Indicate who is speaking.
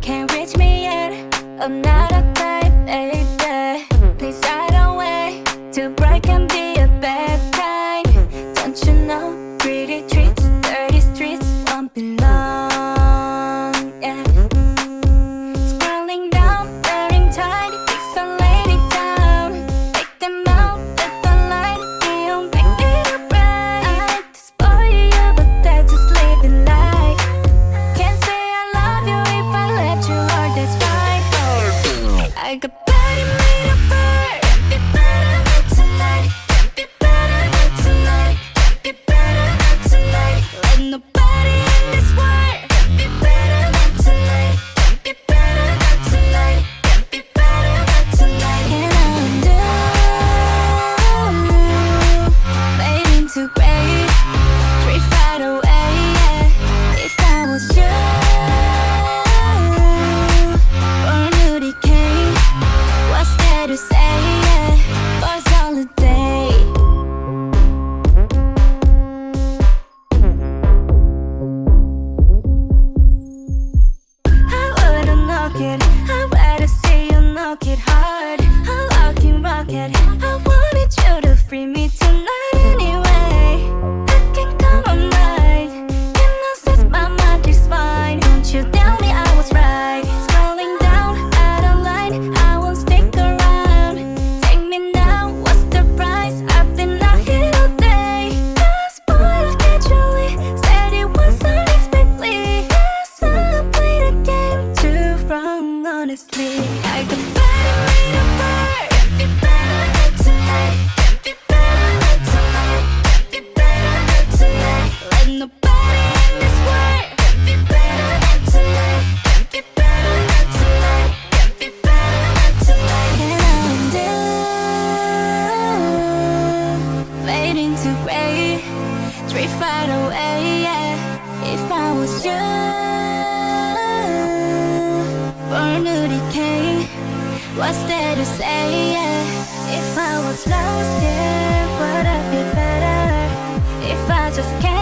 Speaker 1: can't reach me yet. I'm not a type, baby. Please hide away. To bright can be a bad kind. Don't you know? Pretty treats, dirty streets won't be long. Yeah. Scrolling down, wearing tight, pixelated down. Take them out, let the light be on, make it up right. I hate to spoil you, but that's just living life. Can't say I love you if I let you hurt, that's right. I got body made of fire. Be better than tonight. Be better than tonight. Be better than tonight. Let nobody in this world be better than tonight. Be better than tonight. Be better than tonight. And undo fading to gray, drift right away. Yeah. If I was you, born to decay. What's there to say? Yeah. For holiday. I wouldn't knock it. I'd rather see you knock it hard. I lock and rock it. I wanted you to free me tonight anyway. I can come all night. You know, since my mind is fine. Don't you tell me I was right. Scrolling down out of line. I won't stick around. Take me now. What's the price? I've been out here all day. Got spoiled casually. Said it was unexpectedly. Yes, I played a game too wrong, honestly. I got better made of fire. Be better than tonight. Be better than tonight. Be better than tonight. Let nobody in this world be better than tonight. Be better than tonight. Be better than tonight. And undo fading to gray, drift right away. Yeah. If I was you, born to decay. What's there to say? Yeah. If I was lost, yeah, would I be better? If I just can't